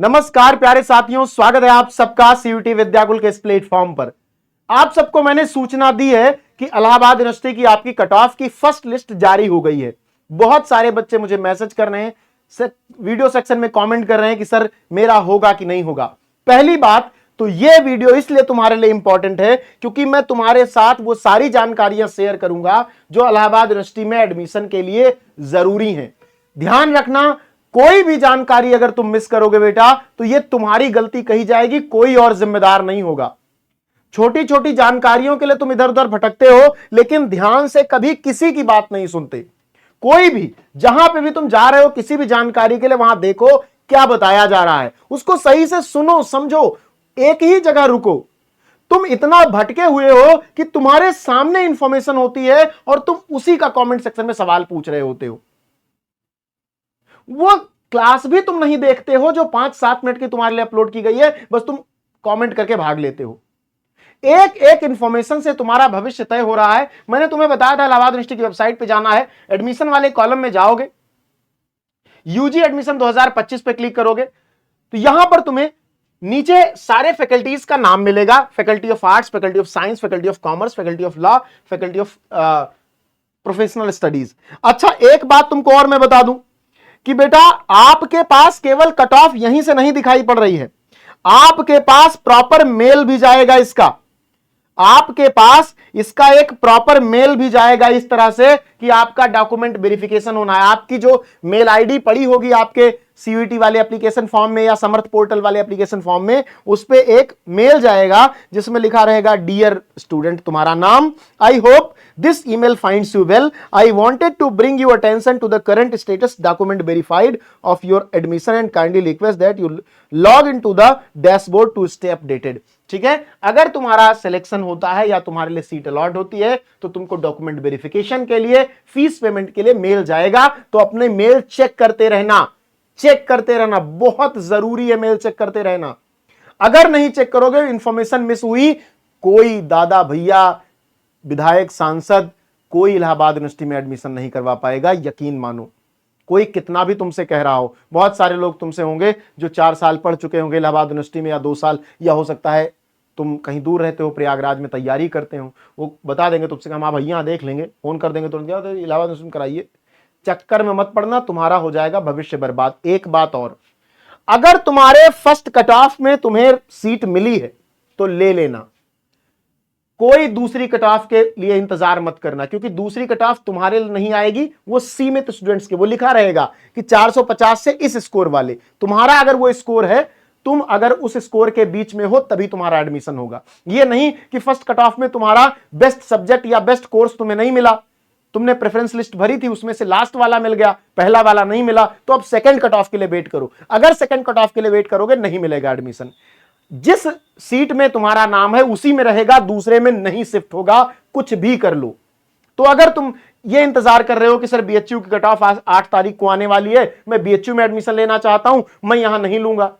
नमस्कार प्यारे साथियों, स्वागत है आप सबका सीयूटी विद्याकुल के इस प्लेटफॉर्म पर। आप सबको मैंने सूचना दी है कि इलाहाबाद यूनिवर्सिटी की आपकी कट ऑफ की फर्स्ट लिस्ट जारी हो गई है। बहुत सारे बच्चे मुझे मैसेज कर रहे हैं, वीडियो सेक्शन में कमेंट कर रहे हैं कि सर मेरा होगा कि नहीं होगा। पहली बात तो यह वीडियो इसलिए तुम्हारे लिए इंपॉर्टेंट है क्योंकि मैं तुम्हारे साथ वो सारी जानकारियां शेयर करूंगा जो इलाहाबाद यूनिवर्सिटी में एडमिशन के लिए जरूरी हैं। ध्यान रखना, कोई भी जानकारी अगर तुम मिस करोगे बेटा तो यह तुम्हारी गलती कही जाएगी, कोई और जिम्मेदार नहीं होगा। छोटी छोटी जानकारियों के लिए तुम इधर उधर भटकते हो, लेकिन ध्यान से कभी किसी की बात नहीं सुनते। कोई भी जहां पे भी तुम जा रहे हो किसी भी जानकारी के लिए, वहां देखो क्या बताया जा रहा है, उसको सही से सुनो, समझो, एक ही जगह रुको। तुम इतना भटके हुए हो कि तुम्हारे सामने इंफॉर्मेशन होती है और तुम उसी का कमेंट सेक्शन में सवाल पूछ रहे होते हो। वो क्लास भी तुम नहीं देखते हो जो 5-7 मिनट की तुम्हारे लिए अपलोड की गई है, बस तुम कमेंट करके भाग लेते हो। एक एक इंफॉर्मेशन से तुम्हारा भविष्य तय हो रहा है। मैंने तुम्हें बताया था इलाहाबाद यूनिवर्सिटी की वेबसाइट पे जाना है, एडमिशन वाले कॉलम में जाओगे, यूजी एडमिशन 2025 पे क्लिक करोगे तो यहां पर तुम्हें नीचे सारे फैकल्टीज का नाम मिलेगा। Faculty of arts, faculty of science, faculty of commerce, faculty of law, faculty of professional studies. अच्छा, एक बात तुमको और मैं बता दूं कि बेटा आपके पास केवल कट ऑफ यहीं से नहीं दिखाई पड़ रही है, आपके पास प्रॉपर मेल भी जाएगा। आपके पास इसका एक प्रॉपर मेल भी जाएगा इस तरह से कि आपका डॉक्यूमेंट वेरिफिकेशन होना है। आपकी जो मेल आईडी पड़ी होगी आपके सीयूईटी वाले एप्लीकेशन फॉर्म में या समर्थ पोर्टल वाले एप्लीकेशन फॉर्म में, उस पे एक मेल जाएगा जिसमें लिखा रहेगा डियर स्टूडेंट, तुम्हारा नाम, I hope this email finds you well, I wanted to bring you attention to the current status document verified of your admission and kindly request that you log in to the dashboard to stay updated. ठीक है, अगर तुम्हारा selection होता है या तुम्हारे लिए seat allot होती है तो तुमको डॉक्यूमेंट वेरिफिकेशन के लिए, फीस पेमेंट के लिए मेल जाएगा। तो अपने मेल चेक करते रहना, बहुत जरूरी है मेल चेक करते रहना। अगर नहीं चेक करोगे, इंफॉर्मेशन मिस हुई, कोई दादा भैया, विधायक, सांसद, कोई इलाहाबाद यूनिवर्सिटी में एडमिशन नहीं करवा पाएगा, यकीन मानो। कोई कितना भी तुमसे कह रहा हो, बहुत सारे लोग तुमसे होंगे जो 4 साल पढ़ चुके होंगे इलाहाबाद यूनिवर्सिटी में, या 2 साल, या हो सकता है तुम कहीं दूर रहते हो, प्रयागराज में तैयारी करते हो, वो बता देंगे तुमसे कि हाँ भैया देख लेंगे, फोन कर देंगे तुरंत, इलाहाबाद यूनिवर्सिटी में कराइए। चक्कर में मत पड़ना, तुम्हारा हो जाएगा भविष्य बर्बाद। एक बात और, अगर तुम्हारे फर्स्ट कट ऑफ में तुम्हें सीट मिली है तो ले लेना, कोई दूसरी कट ऑफ के लिए इंतजार मत करना, क्योंकि दूसरी कट ऑफ तुम्हारे लिए नहीं आएगी, वो सीमित स्टूडेंट्स के, वो लिखा रहेगा कि 450 से इस स्कोर वाले। तुम्हारा अगर वो स्कोर है, तुम अगर उस स्कोर के बीच में हो तभी तुम्हारा एडमिशन होगा। ये नहीं कि फर्स्ट कट ऑफ में तुम्हारा बेस्ट सब्जेक्ट या बेस्ट कोर्स तुम्हें नहीं मिला, तुमने प्रेफरेंस लिस्ट भरी थी, उसमें से लास्ट वाला मिल गया, पहला वाला नहीं मिला, तो अब सेकंड कट ऑफ के लिए वेट करो। अगर सेकंड कट ऑफ के लिए वेट करोगे नहीं मिलेगा एडमिशन। जिस सीट में तुम्हारा नाम है उसी में रहेगा, दूसरे में नहीं शिफ्ट होगा, कुछ भी कर लो। तो अगर तुम ये इंतजार कर रहे हो कि सर बीएचयू की कट ऑफ 8 तारीख को आने वाली है, मैं बीएचयू में एडमिशन लेना चाहता हूं, मैं यहां नहीं लूंगा,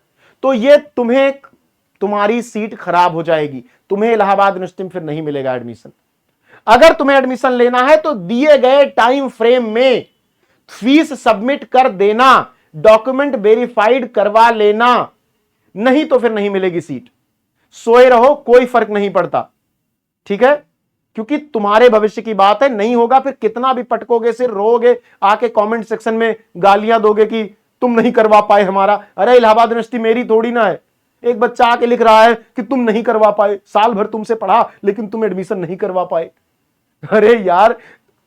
तो ये तुम्हारी सीट खराब हो जाएगी, तुम्हें इलाहाबाद यूनिवर्सिटी में फिर नहीं मिलेगा एडमिशन। अगर तुम्हें एडमिशन लेना है तो दिए गए टाइम फ्रेम में फीस सबमिट कर देना, डॉक्यूमेंट वेरीफाइड करवा लेना, नहीं तो फिर नहीं मिलेगी सीट। सोए रहो, कोई फर्क नहीं पड़ता, ठीक है, क्योंकि तुम्हारे भविष्य की बात है। नहीं होगा फिर कितना भी पटकोगे, सिर रोगे, आके कमेंट सेक्शन में गालियां दोगे कि तुम नहीं करवा पाए हमारा। अरे इलाहाबाद यूनिवर्सिटी मेरी थोड़ी ना है। एक बच्चा आके लिख रहा है कि तुम नहीं करवा पाए, साल भर तुमसे पढ़ा लेकिन तुम एडमिशन नहीं करवा पाए। अरे यार,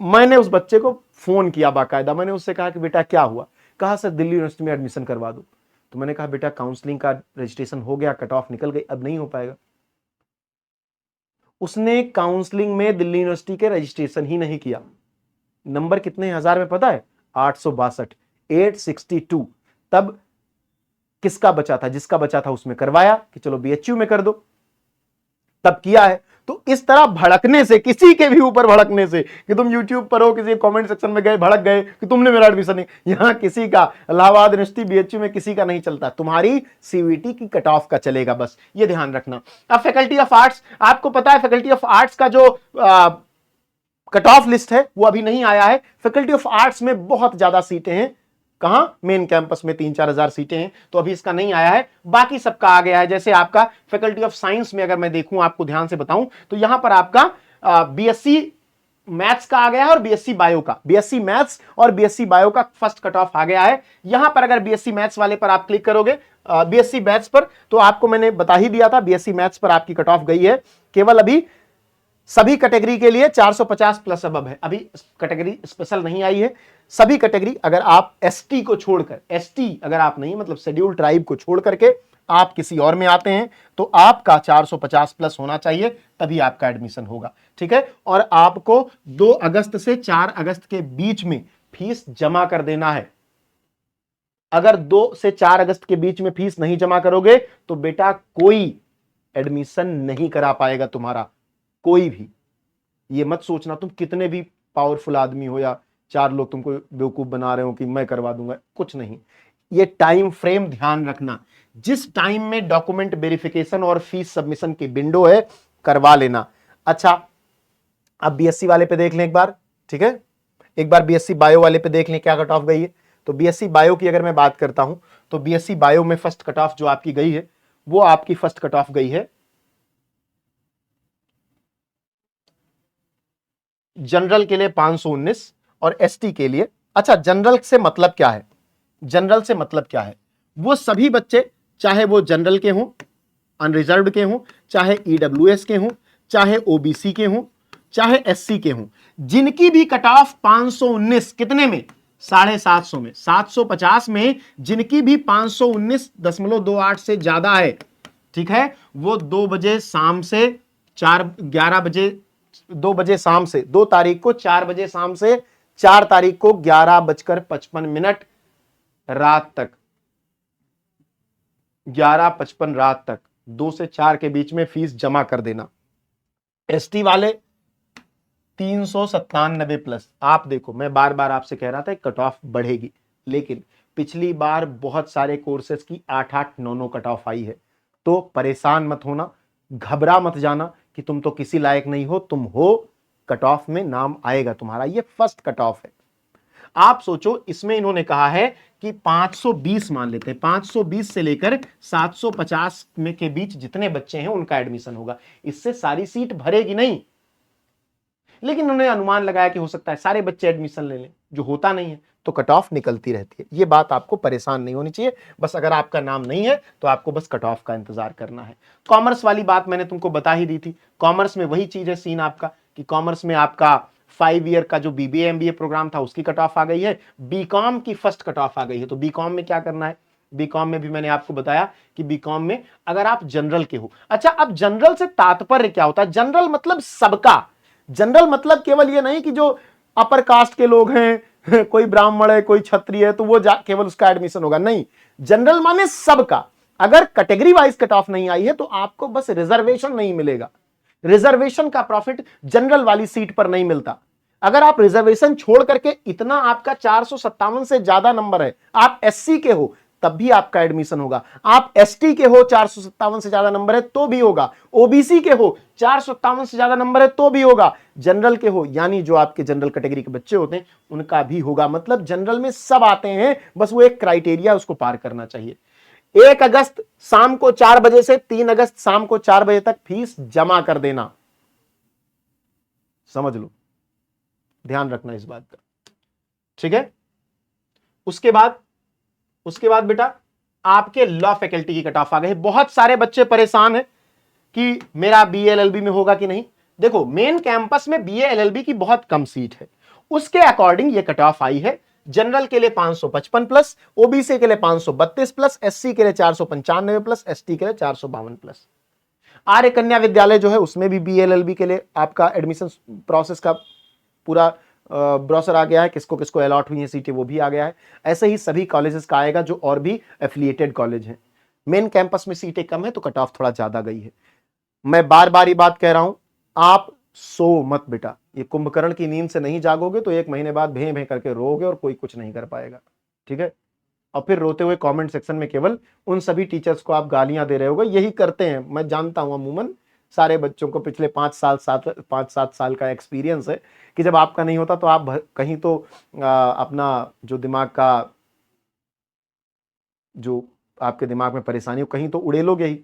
मैंने उस बच्चे को फोन किया बाकायदा, मैंने उससे कहा कि बेटा क्या हुआ, कहा सर दिल्ली यूनिवर्सिटी में एडमिशन करवा दो। तो मैंने कहा बेटा काउंसलिंग का रजिस्ट्रेशन हो गया, कट ऑफ निकल गई, अब नहीं हो पाएगा। उसने काउंसलिंग में दिल्ली यूनिवर्सिटी के रजिस्ट्रेशन ही नहीं किया। नंबर कितने हजार में पता है? 862, 862। तब किसका बचा था? जिसका बचा था उसमें करवाया कि चलो बीएचयू में कर दो, तब किया है। तो इस तरह भड़कने से, किसी के भी ऊपर भड़कने से, कि तुम यूट्यूब पर हो, किसी कमेंट सेक्शन में गए, भड़क गए कि तुमने मेरा एडमिशन नहीं, यहां किसी का, इलाहाबाद यूनिवर्सिटी बीएचयू में किसी का नहीं चलता, तुम्हारी सीयूईटी की कट ऑफ का चलेगा, बस ये ध्यान रखना। अब फैकल्टी ऑफ आर्ट्स, आपको पता है फैकल्टी ऑफ आर्ट्स का जो कट ऑफ लिस्ट है वो अभी नहीं आया है। फैकल्टी ऑफ आर्ट्स में बहुत ज्यादा सीटें हैं, कहां, मेन कैंपस में 3-4 हजार सीटें हैं, तो अभी इसका नहीं आया है, बाकी सबका आ गया है। जैसे आपका फैकल्टी ऑफ साइंस में अगर मैं देखूं, आपको ध्यान से बताऊं, तो यहां पर आपका बीएससी मैथ्स का आ गया है और बीएससी बायो का, बीएससी मैथ्स और बीएससी बायो का फर्स्ट कट ऑफ आ गया है। यहां पर अगर बीएससी मैथ्स वाले पर आप क्लिक करोगे, बीएससी मैथ्स पर, तो आपको मैंने बता ही दिया था, बीएससी मैथ्स पर आपकी कट ऑफ गई है केवल अभी सभी कैटेगरी के लिए 450 प्लस अबव है, अभी कैटेगरी स्पेशल नहीं आई है। सभी कैटेगरी, अगर आप एसटी को छोड़कर, एसटी अगर आप नहीं, मतलब शेड्यूल ट्राइब को छोड़ करके आप किसी और में आते हैं, तो आपका 450 प्लस होना चाहिए, तभी आपका एडमिशन होगा, ठीक है। और आपको 2 अगस्त से 4 अगस्त के बीच में फीस जमा कर देना है। अगर 2 से 4 अगस्त के बीच में फीस नहीं जमा करोगे तो बेटा कोई एडमिशन नहीं करा पाएगा तुम्हारा, कोई भी। ये मत सोचना तुम कितने भी पावरफुल आदमी हो या 4 लोग तुमको बेवकूफ बना रहे हो कि मैं करवा दूंगा, कुछ नहीं। ये टाइम फ्रेम ध्यान रखना, जिस टाइम में डॉक्यूमेंट वेरिफिकेशन और फीस सबमिशन की विंडो है, करवा लेना। अच्छा, अब बीएससी वाले पे देख लें एक बार, ठीक है। एक बार बीएससी बायो वाले पे देख लें क्या कट ऑफ गई है। तो बीएससी बायो की अगर मैं बात करता हूं, तो बीएससी बायो में फर्स्ट कट ऑफ जो आपकी गई है, वो आपकी फर्स्ट कट ऑफ गई है जनरल के लिए 519 और एसटी के लिए। अच्छा, जनरल से मतलब क्या है, जनरल से मतलब क्या है, वो सभी बच्चे, चाहे वो जनरल के हों, अनरिजर्व्ड के हों, चाहे ईडब्ल्यूएस के हों, चाहे ओबीसी के हों, चाहे एससी के हों, जिनकी भी कट ऑफ 519 कितने में, 750 में, 750 में जिनकी भी 519.28 से ज्यादा है, ठीक है, वो 2 बजे शाम से 11 बजे, 2 बजे शाम से, 2 तारीख को 4 बजे शाम से 4 तारीख को 11:55 रात तक, 11:55 रात तक 2 से 4 के बीच में फीस जमा कर देना। एसटी वाले 397 प्लस। आप देखो, मैं बार बार आपसे कह रहा था कट ऑफ बढ़ेगी, लेकिन पिछली बार बहुत सारे कोर्सेज की 8-8, 9-9 कट ऑफ आई है। तो परेशान मत होना, घबरा मत जाना कि तुम तो किसी लायक नहीं हो, तुम हो, कट ऑफ में नाम आएगा तुम्हारा। ये फर्स्ट कट ऑफ है। आप सोचो, इसमें इन्होंने कहा है कि 520 मान लेते हैं, 520 से लेकर 750 में के बीच जितने बच्चे हैं उनका एडमिशन होगा। इससे सारी सीट भरेगी नहीं, लेकिन उन्होंने अनुमान लगाया कि हो सकता है सारे बच्चे एडमिशन ले लें, जो होता नहीं है, तो कट ऑफ निकलती रहती है। ये बात आपको परेशान नहीं होनी चाहिए। बस अगर आपका नाम नहीं है तो आपको बस कट ऑफ का इंतजार करना है। कॉमर्स वाली बात मैंने तुमको बता ही दी थी। कॉमर्स में वही चीज है सीन आपका, कि कॉमर्स में आपका 5 ईयर का जो बीबीए एमबीए प्रोग्राम था उसकी कट ऑफ आ गई है, बीकॉम की फर्स्ट कट ऑफ आ गई है। तो बीकॉम में क्या करना है, बीकॉम में भी मैंने आपको बताया कि बीकॉम में अगर आप जनरल के हो। अच्छा, अब जनरल से तात्पर्य क्या होता है? जनरल मतलब सबका। जनरल मतलब केवल ये नहीं कि जो अपर कास्ट के लोग हैं, कोई ब्राह्मण है, कोई क्षत्रिय है, तो वो केवल उसका एडमिशन होगा, नहीं। जनरल माने सबका। अगर कैटेगरी वाइज कट ऑफ नहीं आई है तो आपको बस रिजर्वेशन नहीं मिलेगा। रिजर्वेशन का प्रॉफिट जनरल वाली सीट पर नहीं मिलता। अगर आप रिजर्वेशन छोड़ करके इतना आपका 457 से ज्यादा नंबर है, आप एससी के हो, तब भी आपका एडमिशन होगा। आप एसटी के हो, 457 से ज्यादा नंबर है तो भी होगा। ओबीसी के हो, 457 से ज्यादा नंबर है तो भी होगा। जनरल के हो, यानी जो आपके जनरल कैटेगरी के बच्चे होते हैं उनका भी होगा। मतलब जनरल में सब आते हैं, बस वो एक क्राइटेरिया उसको पार करना चाहिए। 1 अगस्त शाम को 4 बजे से 3 अगस्त शाम को 4 बजे तक फीस जमा कर देना। समझ लो, ध्यान रखना इस बात का, ठीक है। उसके बाद बेटा आपके लॉ फैकल्टी की कट ऑफ आ गई। बहुत सारे बच्चे परेशान हैं कि मेरा बीए एलएलबी में होगा कि नहीं। देखो, मेन कैंपस में बीए एलएलबी की बहुत कम सीट है, उसके अकॉर्डिंग ये कट ऑफ आई है। जनरल के लिए 555 प्लस, ओबीसी के लिए 532 प्लस, एससी के लिए 495 प्लस, एसटी के लिए 452 प्लस। आर्य कन्या विद्यालय जो है उसमें भी बीएलएलबी के लिए आपका एडमिशन प्रोसेस का पूरा ब्रोशर आ गया है, किसको किसको अलॉट हुई है सीटें वो भी आ गया है। ऐसे ही सभी कॉलेजेस का आएगा जो और भी एफिलिएटेड कॉलेज हैं। मेन कैंपस में सीटें कम है तो कट ऑफ थोड़ा ज्यादा गई है। मैं बार बार ये बात कह रहा हूं, आप सो मत बेटा। ये कुंभकर्ण की नींद से नहीं जागोगे तो 1 महीने बाद भें भें करके रोओगे और कोई कुछ नहीं कर पाएगा, ठीक है। और फिर रोते हुए कमेंट सेक्शन में केवल उन सभी टीचर्स को आप गालियां दे रहे होगे। यही करते हैं, मैं जानता हूं, अमूमन सारे बच्चों को पिछले 5-7 साल का एक्सपीरियंस है कि जब आपका नहीं होता तो आप कहीं तो अपना जो दिमाग का जो आपके दिमाग में परेशानी हो, कहीं तो उड़ेलोगे ही,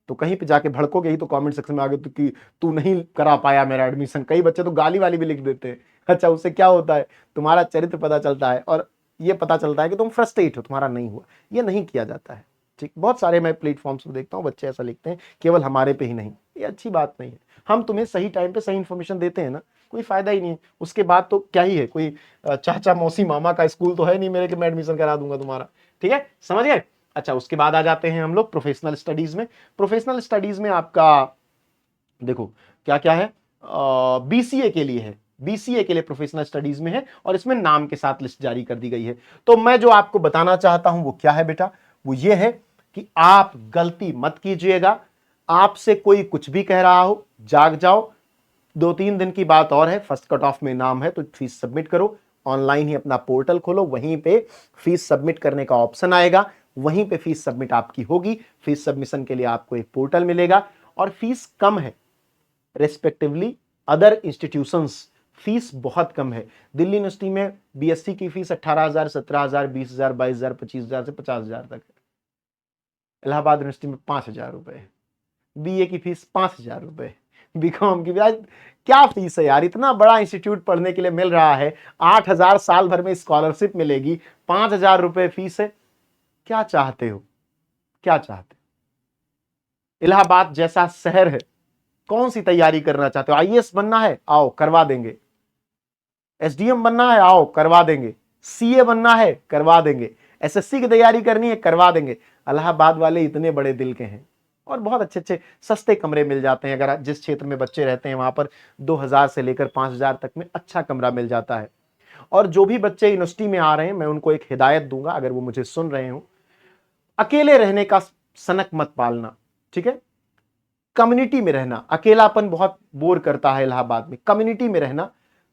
तो कहीं पे जाके भड़कोगे ही, तो कमेंट सेक्शन में आगे तो कि तू नहीं करा पाया मेरा एडमिशन। कई बच्चे तो गाली वाली भी लिख देते हैं। अच्छा, उससे क्या होता है, तुम्हारा चरित्र पता चलता है और ये पता चलता है कि तुम फ्रस्ट्रेट हो, तुम्हारा नहीं हुआ। ये नहीं किया जाता है, ठीक। बहुत सारे मैं प्लेटफॉर्म्स पे देखता हूँ बच्चे ऐसा लिखते हैं, केवल हमारे पे ही नहीं। ये अच्छी बात नहीं है। हम तुम्हें सही टाइम पे सही इन्फॉर्मेशन देते हैं ना, कोई फायदा ही नहीं है। उसके बाद तो क्या ही है, कोई चाचा मौसी मामा का स्कूल तो है नहीं मेरे कि मैं एडमिशन करा दूंगा तुम्हारा, ठीक है, समझ गए। अच्छा, उसके बाद आ जाते हैं हम लोग प्रोफेशनल स्टडीज में। प्रोफेशनल स्टडीज में आपका देखो क्या क्या है, बीसीए के लिए है, बीसीए के लिए प्रोफेशनल स्टडीज में है, और इसमें नाम के साथ लिस्ट जारी कर दी गई है। तो मैं जो आपको बताना चाहता हूं वो क्या है बेटा, वो ये है कि आप गलती मत कीजिएगा। आपसे कोई कुछ भी कह रहा हो, जाग जाओ। 2-3 दिन की बात और है, फर्स्ट कट ऑफ में नाम है तो फीस सबमिट करो। ऑनलाइन ही अपना पोर्टल खोलो, वहीं पे फीस सबमिट करने का ऑप्शन आएगा, वहीं पे फीस सबमिट आपकी होगी। फीस सबमिशन के लिए आपको एक पोर्टल मिलेगा, और फीस कम है रेस्पेक्टिवली अदर इंस्टीट्यूशंस। फीस बहुत कम है। दिल्ली यूनिवर्सिटी में बीएससी की फीस 18,000, 17,000, 20,000, 22,000, 25,000 से 50,000 तक है। इलाहाबाद यूनिवर्सिटी में 5,000 रुपए। बीए की फीस 5,000 रुपए। बीकॉम की भी आज क्या फीस है यार, इतना बड़ा इंस्टीट्यूट पढ़ने के लिए मिल रहा है। 8,000 साल भर में स्कॉलरशिप मिलेगी, 5,000 रुपए फीस है। क्या चाहते हो, क्या चाहते हो? इलाहाबाद जैसा शहर है, कौन सी तैयारी करना चाहते हो? आईएएस बनना है, आओ करवा देंगे। एसडीएम बनना है, आओ करवा देंगे। सीए बनना है, करवा देंगे। एसएससी की तैयारी करनी है, करवा देंगे। इलाहाबाद वाले इतने बड़े दिल के हैं, और बहुत अच्छे अच्छे सस्ते कमरे मिल जाते हैं। अगर जिस क्षेत्र में बच्चे रहते हैं वहां पर 2,000 से लेकर 5,000 तक में अच्छा कमरा मिल जाता है। और जो भी बच्चे यूनिवर्सिटी में आ रहे हैं, मैं उनको एक हिदायत दूंगा, अगर वो मुझे सुन रहे हो, अकेले रहने का सनक मत पालना, ठीक है। कम्युनिटी में रहना, अकेलापन बहुत बोर करता है इलाहाबाद में। कम्युनिटी में रहना।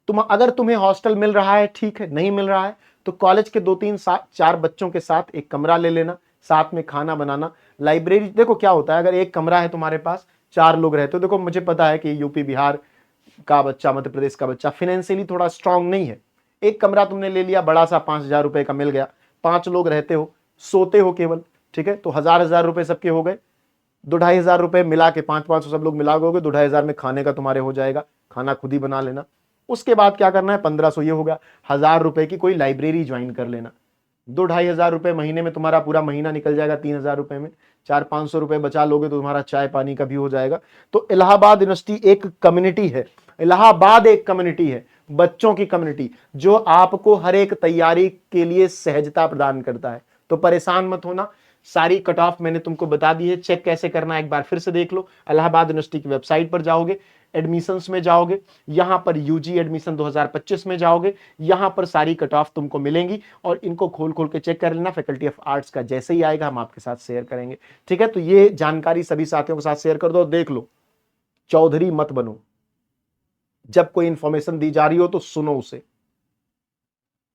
अगर तुम्हें हॉस्टल मिल रहा है ठीक है, नहीं मिल रहा है तो कॉलेज के 2-3-4 बच्चों के साथ एक कमरा ले लेना, साथ में खाना बनाना। लाइब्रेरी, देखो क्या होता है, अगर एक कमरा है तुम्हारे पास, 4 लोग रहते हो, देखो मुझे पता है कि यूपी बिहार का बच्चा, मध्य प्रदेश का बच्चा फाइनेंशियली थोड़ा स्ट्रांग नहीं है। एक कमरा तुमने ले लिया, बड़ा सा 5,000 रुपए का मिल गया, 5 लोग रहते हो, सोते हो केवल, ठीक है, तो 1,000 रुपए सबके हो गए। 2,500 रुपए मिला के 500 सब लोग मिला दोगे, 2,500 में खाने का तुम्हारे हो जाएगा, खाना खुद ही बना लेना। उसके बाद क्या करना है, 1,500 ये हो गया। 1,000 रुपए की कोई लाइब्रेरी ज्वाइन कर लेना। 2-2,500 रुपए महीने में तुम्हारा पूरा महीना निकल जाएगा। 3,000 रुपए में 400-500 रुपए बचा लोगे तो तुम्हारा चाय पानी का भी हो जाएगा। तो इलाहाबाद यूनिवर्सिटी एक कम्युनिटी है, इलाहाबाद एक कम्युनिटी है, बच्चों की कम्युनिटी, जो आपको हर एक तैयारी के लिए सहजता प्रदान करता है। तो परेशान मत होना। सारी कट ऑफ मैंने तुमको बता दी है, चेक कैसे करना है एक बार फिर से देख लो। इलाहाबाद यूनिवर्सिटी की वेबसाइट पर जाओगे, एडमिशंस में जाओगे, यहां पर यूजी एडमिशन 2025 में जाओगे, यहां पर सारी कट ऑफ तुमको मिलेंगी, और इनको खोल खोल के चेक कर लेना। फैकल्टी ऑफ आर्ट्स का जैसे ही आएगा हम आपके साथ शेयर करेंगे, ठीक है। तो ये जानकारी सभी साथियों के साथ शेयर कर दो। देख लो, चौधरी मत बनो। जब कोई इंफॉर्मेशन दी जा रही हो तो सुनो उसे।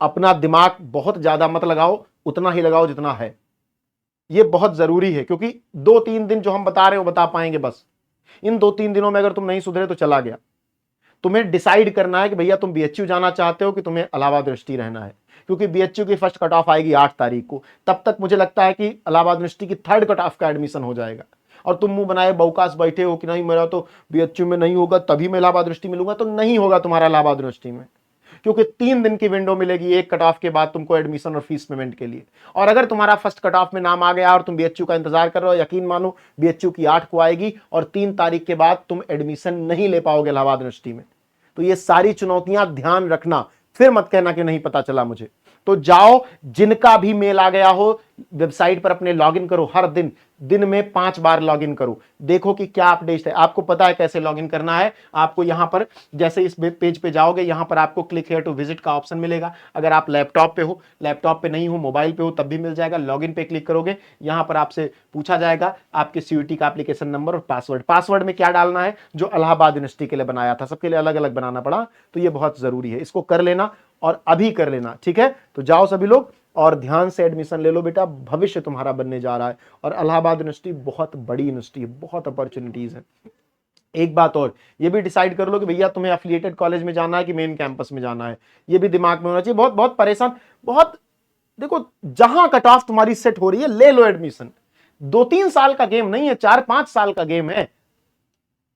अपना दिमाग बहुत ज्यादा मत लगाओ, उतना ही लगाओ जितना है। ये बहुत जरूरी है, क्योंकि 2-3 दिन जो हम बता रहे हो बता पाएंगे बस। इन 2-3 दिनों में अगर तुम नहीं सुधरे तो चला गया। तुम्हें डिसाइड करना है कि भैया तुम बीएचयू जाना चाहते हो कि तुम्हें इलाहाबाद यूनिवर्सिटी रहना है, क्योंकि बीएचयू की फर्स्ट कट ऑफ आएगी 8 तारीख को। तब तक मुझे लगता है कि इलाहाबाद यूनिवर्सिटी की 3rd कट ऑफ का एडमिशन हो जाएगा, और तुम मुंह बनाए बौकास बैठे हो कि नहीं मेरा तो बीएचयू में नहीं होगा, तभी मैं इलाहाबाद यूनिवर्सिटी में लूंगा। तो नहीं होगा तुम्हारा इलाहाबाद यूनिवर्सिटी में, क्योंकि 3 दिन की विंडो मिलेगी एक कट ऑफ के बाद तुमको एडमिशन और फीस पेमेंट के लिए। और अगर तुम्हारा फर्स्ट कट ऑफ में नाम आ गया और तुम बीएचयू का इंतजार कर रहे हो, यकीन मानो बीएचयू की 8 को आएगी, और 3 तारीख के बाद तुम एडमिशन नहीं ले पाओगे इलाहाबाद यूनिवर्सिटी में। तो ये सारी चुनौतियां ध्यान रखना, फिर मत कहना कि नहीं पता चला मुझे। तो जाओ, जिनका भी मेल आ गया हो वेबसाइट पर अपने लॉगिन करो। हर दिन में 5 बार लॉगिन करो, देखो कि क्या अपडेट है। आपको पता है कैसे लॉगिन करना है। आपको यहां पर जैसे इस पेज पे जाओगे, यहां पर आपको क्लिक हियर टू विजिट का ऑप्शन मिलेगा। अगर आप लैपटॉप पे हो, लैपटॉप पे नहीं हो, मोबाइल पे हो, तब भी मिल जाएगा। लॉगिन पे क्लिक करोगे, यहां पर आपसे पूछा जाएगा आपके सीयूटी का एप्लीकेशन नंबर और पासवर्ड। पासवर्ड में क्या डालना है, जो इलाहाबाद यूनिवर्सिटी के लिए बनाया था, सबके लिए अलग अलग बनाना पड़ा, तो ये बहुत जरूरी है। इसको कर लेना, और अभी कर लेना, ठीक है। तो जाओ सभी लोग और ध्यान से एडमिशन ले लो बेटा, भविष्य तुम्हारा बनने जा रहा है। और इलाहाबाद यूनिवर्सिटी बहुत बड़ी यूनिवर्सिटी है, बहुत अपॉर्चुनिटीज है। एक बात और, ये भी डिसाइड कर लो कि भैया तुम्हें एफिलिएटेड कॉलेज में जाना है कि मेन कैंपस में जाना है। ये भी दिमाग में होना चाहिए। बहुत बहुत परेशान, बहुत देखो जहां कट ऑफ तुम्हारी सेट हो रही है ले लो एडमिशन। 2-3 साल का गेम नहीं है, 4-5 साल का गेम है,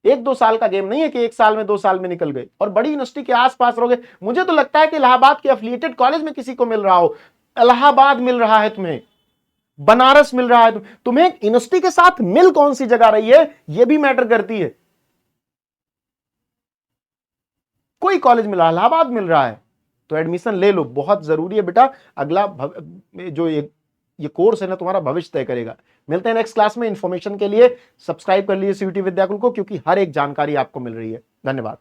1-2 साल का गेम नहीं है कि 1 साल में 2 साल में निकल गए और बड़ी यूनिवर्सिटी के आसपास रहोगे। मुझे तो लगता है कि इलाहाबाद के एफिलिएटेड कॉलेज में किसी को मिल रहा हो, इलाहाबाद मिल रहा है तुम्हें, बनारस मिल रहा है तुम्हें, यूनिवर्सिटी के साथ मिल कौन सी जगह रही है यह भी मैटर करती है। कोई कॉलेज मिला, इलाहाबाद मिल रहा है तो एडमिशन ले लो, बहुत जरूरी है बेटा। अगला जो ये कोर्स है ना तुम्हारा भविष्य तय करेगा। मिलते हैं नेक्स्ट क्लास में। इंफॉर्मेशन के लिए सब्सक्राइब कर लीजिए सीयूटी विद्याकुल को, क्योंकि हर एक जानकारी आपको मिल रही है। धन्यवाद।